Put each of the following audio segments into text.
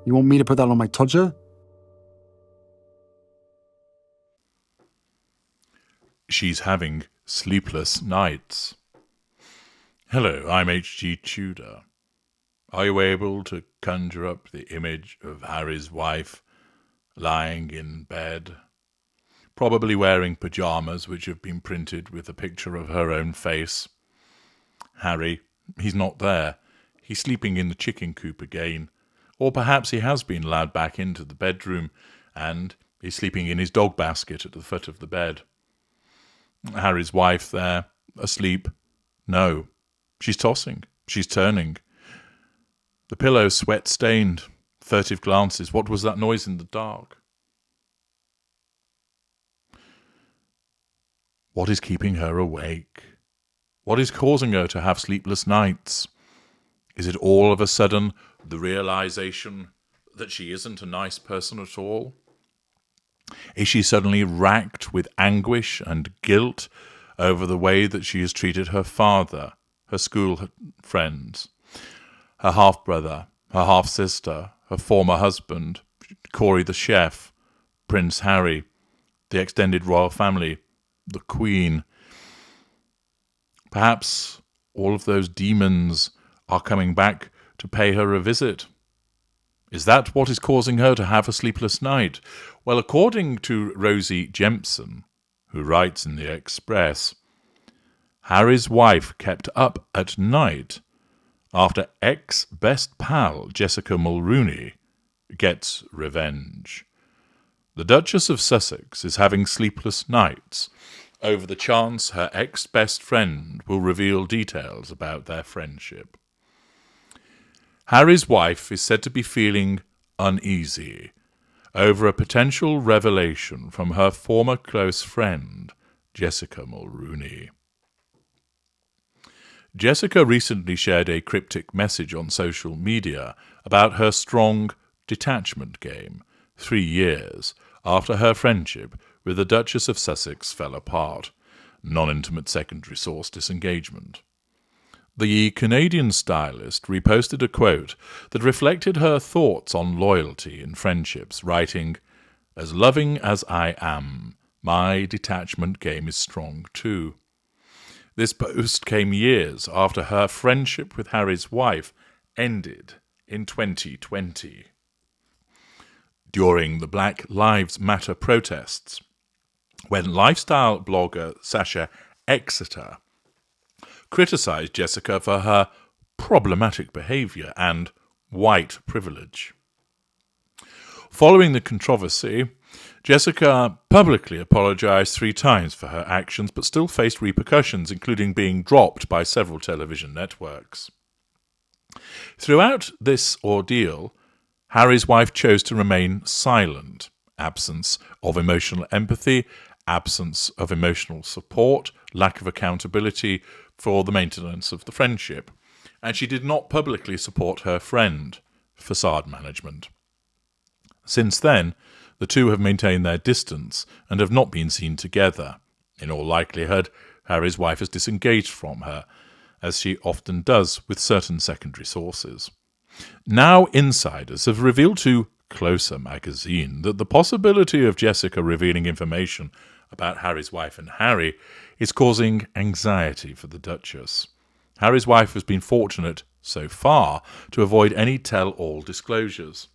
You want me to put that on my Tudor? She's having sleepless nights. Hello, I'm H.G. Tudor. Are you able to conjure up the image of Harry's wife lying in bed, probably wearing pyjamas which have been printed with a picture of her own face? Harry, he's not there. He's sleeping in the chicken coop again. Or perhaps he has been allowed back into the bedroom and is sleeping in his dog basket at the foot of the bed. Harry's wife there, asleep. No, she's tossing, she's turning. The pillow sweat-stained, furtive glances. What was that noise in the dark? What is keeping her awake? What is causing her to have sleepless nights? Is it all of a sudden the realization that she isn't a nice person at all? Is she suddenly racked with anguish and guilt over the way that she has treated her father, her school friends, her half-brother, her half-sister, her former husband, Corey the chef, Prince Harry, the extended royal family, the Queen? Perhaps all of those demons are coming back to pay her a visit. Is that what is causing her to have a sleepless night? Well, according to Rosie Jempson, who writes in the Express, Harry's wife kept up at night after ex-best pal Jessica Mulrooney gets revenge. The Duchess of Sussex is having sleepless nights over the chance her ex-best friend will reveal details about their friendship. Harry's wife is said to be feeling uneasy over a potential revelation from her former close friend, Jessica Mulrooney. Jessica recently shared a cryptic message on social media about her strong detachment game 3 years after her friendship with the Duchess of Sussex fell apart, non-intimate secondary source disengagement. The Canadian stylist reposted a quote that reflected her thoughts on loyalty in friendships, writing, "As loving as I am, my detachment game is strong too." This post came years after her friendship with Harry's wife ended in 2020. During the Black Lives Matter protests, when lifestyle blogger Sasha Exeter criticised Jessica for her problematic behaviour and white privilege. Following the controversy, Jessica publicly apologised 3 times for her actions, but still faced repercussions, including being dropped by several television networks. Throughout this ordeal, Harry's wife chose to remain silent, absence of emotional empathy, absence of emotional support, lack of accountability for the maintenance of the friendship, and she did not publicly support her friend, facade management. Since then, the two have maintained their distance and have not been seen together. In all likelihood, Harry's wife has disengaged from her, as she often does with certain secondary sources. Now insiders have revealed to Closer magazine that the possibility of Jessica revealing information about Harry's wife and Harry is causing anxiety for the Duchess. Harry's wife has been fortunate, so far, to avoid any tell-all disclosures.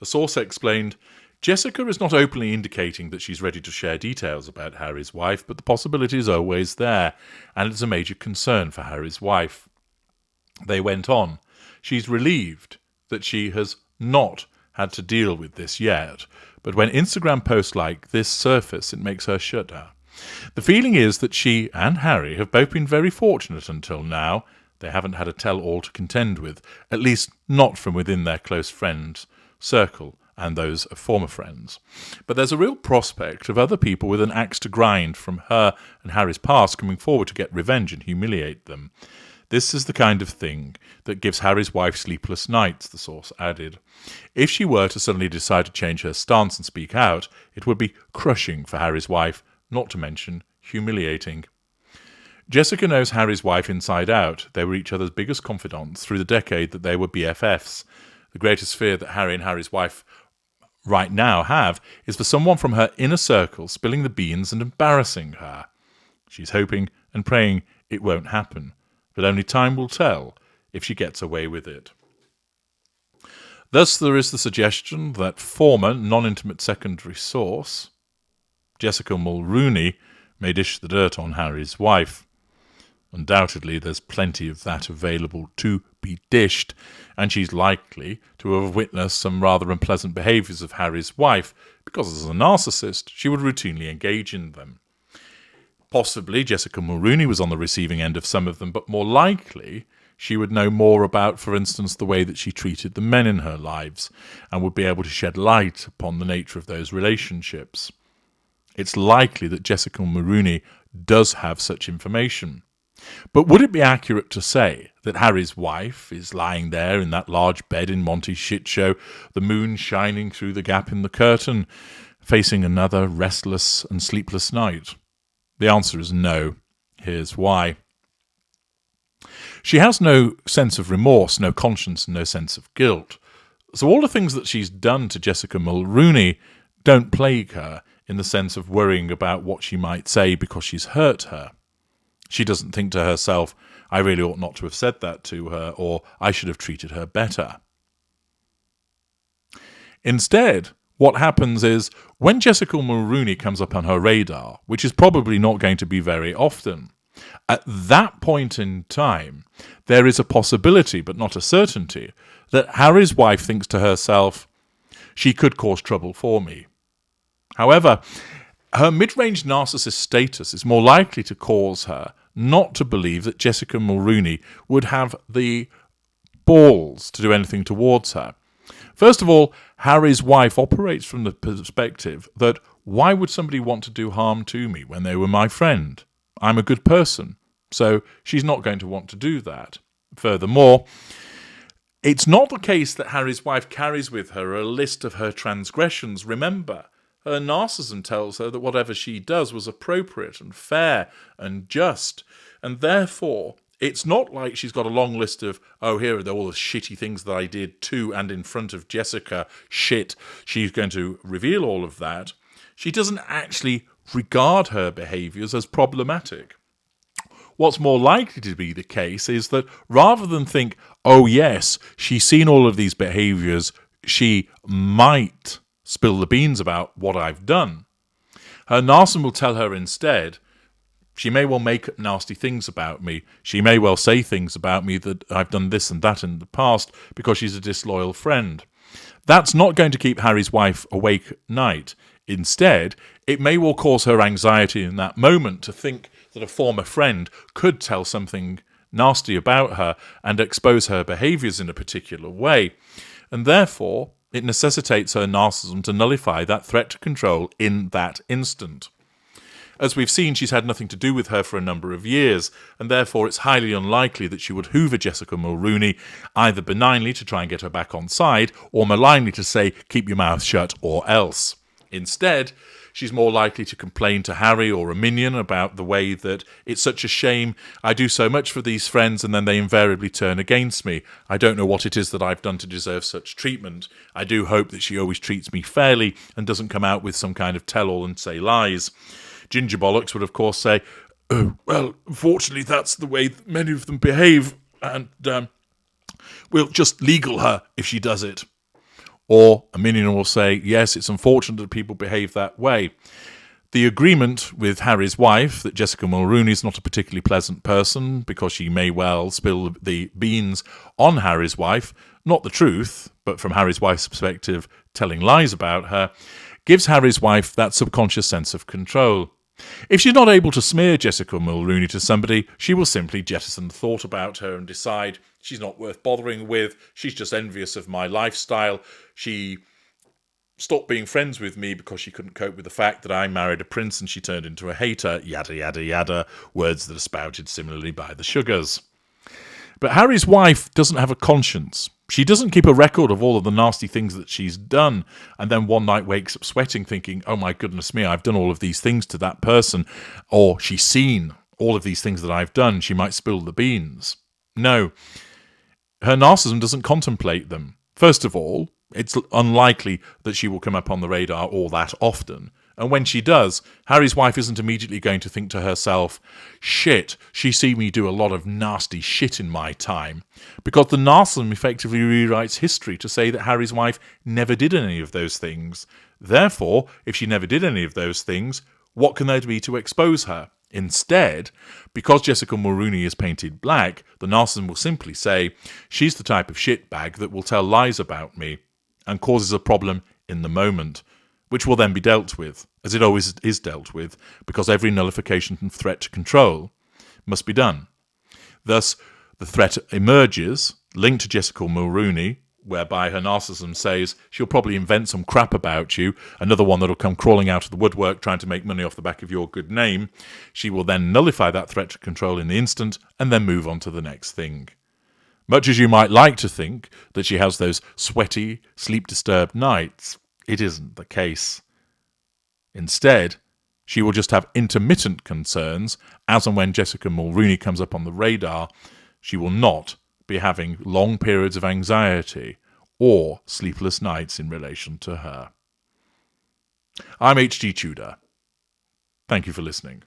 A source explained, Jessica is not openly indicating that she's ready to share details about Harry's wife, but the possibility is always there, and it's a major concern for Harry's wife. They went on, she's relieved that she has not had to deal with this yet, but when Instagram posts like this surface, it makes her shudder. The feeling is that she and Harry have both been very fortunate until now. They haven't had a tell-all to contend with, at least not from within their close friends circle and those of former friends. But there's a real prospect of other people with an axe to grind from her and Harry's past coming forward to get revenge and humiliate them. This is the kind of thing that gives Harry's wife sleepless nights, the source added. If she were to suddenly decide to change her stance and speak out, it would be crushing for Harry's wife, not to mention humiliating. Jessica knows Harry's wife inside out. They were each other's biggest confidants through the decade that they were BFFs. The greatest fear that Harry and Harry's wife right now have is for someone from her inner circle spilling the beans and embarrassing her. She's hoping and praying it won't happen, but only time will tell if she gets away with it. Thus there is the suggestion that former non-intimate secondary source Jessica Mulrooney may dish the dirt on Harry's wife. Undoubtedly there's plenty of that available to be dished, and she's likely to have witnessed some rather unpleasant behaviours of Harry's wife, because as a narcissist she would routinely engage in them. Possibly Jessica Mulrooney was on the receiving end of some of them, but more likely she would know more about, for instance, the way that she treated the men in her lives, and would be able to shed light upon the nature of those relationships. It's likely that Jessica Mulrooney does have such information. But would it be accurate to say that Harry's wife is lying there in that large bed in Monty's shit show, the moon shining through the gap in the curtain, facing another restless and sleepless night? The answer is no. Here's why. She has no sense of remorse, no conscience, and no sense of guilt. So all the things that she's done to Jessica Mulrooney don't plague her in the sense of worrying about what she might say because she's hurt her. She doesn't think to herself, I really ought not to have said that to her, or I should have treated her better. Instead, what happens is, when Jessica Mulrooney comes up on her radar, which is probably not going to be very often, at that point in time, there is a possibility, but not a certainty, that Harry's wife thinks to herself, she could cause trouble for me. However, her mid-range narcissist status is more likely to cause her not to believe that Jessica Mulrooney would have the balls to do anything towards her. First of all, Harry's wife operates from the perspective that why would somebody want to do harm to me when they were my friend? I'm a good person, so she's not going to want to do that. Furthermore, it's not the case that Harry's wife carries with her a list of her transgressions. Remember, her narcissism tells her that whatever she does was appropriate and fair and just, and therefore it's not like she's got a long list of, oh, here are all the shitty things that I did to and in front of Jessica. Shit, she's going to reveal all of that. She doesn't actually regard her behaviours as problematic. What's more likely to be the case is that rather than think, oh yes, she's seen all of these behaviours, she might spill the beans about what I've done, her narcissism will tell her instead, she may well make up nasty things about me. She may well say things about me that I've done this and that in the past because she's a disloyal friend. That's not going to keep Harry's wife awake at night. Instead, it may well cause her anxiety in that moment to think that a former friend could tell something nasty about her and expose her behaviours in a particular way. And therefore, it necessitates her narcissism to nullify that threat to control in that instant. As we've seen, she's had nothing to do with her for a number of years, and therefore it's highly unlikely that she would hoover Jessica Mulrooney either benignly to try and get her back on side, or malignly to say, keep your mouth shut or else. Instead, she's more likely to complain to Harry or a minion about the way that it's such a shame, I do so much for these friends and then they invariably turn against me. I don't know what it is that I've done to deserve such treatment. I do hope that she always treats me fairly and doesn't come out with some kind of tell-all and say lies. Ginger Bollocks would of course say, oh, well, unfortunately that's the way many of them behave, and we'll just legal her if she does it. Or a minion will say, yes, it's unfortunate that people behave that way. The agreement with Harry's wife that Jessica Mulrooney is not a particularly pleasant person because she may well spill the beans on Harry's wife, not the truth, but from Harry's wife's perspective, telling lies about her, gives Harry's wife that subconscious sense of control. If she's not able to smear Jessica Mulrooney to somebody, she will simply jettison the thought about her and decide she's not worth bothering with, she's just envious of my lifestyle, she stopped being friends with me because she couldn't cope with the fact that I married a prince and she turned into a hater, yada yada yada, words that are spouted similarly by the Sugars. But Harry's wife doesn't have a conscience. She doesn't keep a record of all of the nasty things that she's done, and then one night wakes up sweating thinking, oh my goodness me, I've done all of these things to that person, or she's seen all of these things that I've done, she might spill the beans. No, her narcissism doesn't contemplate them. First of all, it's unlikely that she will come up on the radar all that often. And when she does, Harry's wife isn't immediately going to think to herself, shit, she see me do a lot of nasty shit in my time. Because the Narcissism effectively rewrites history to say that Harry's wife never did any of those things. Therefore, if she never did any of those things, what can there be to expose her? Instead, because Jessica Mulroney is painted black, the Narcissism will simply say, she's the type of shitbag that will tell lies about me and causes a problem in the moment, which will then be dealt with, as it always is dealt with, because every nullification and threat to control must be done. Thus, the threat emerges, linked to Jessica Mulroney, whereby her narcissism says she'll probably invent some crap about you, another one that'll come crawling out of the woodwork trying to make money off the back of your good name. She will then nullify that threat to control in the instant and then move on to the next thing. Much as you might like to think that she has those sweaty, sleep-disturbed nights, it isn't the case. Instead, she will just have intermittent concerns, as and when Jessica Mulroney comes up on the radar. She will not be having long periods of anxiety or sleepless nights in relation to her. I'm H.G. Tudor. Thank you for listening.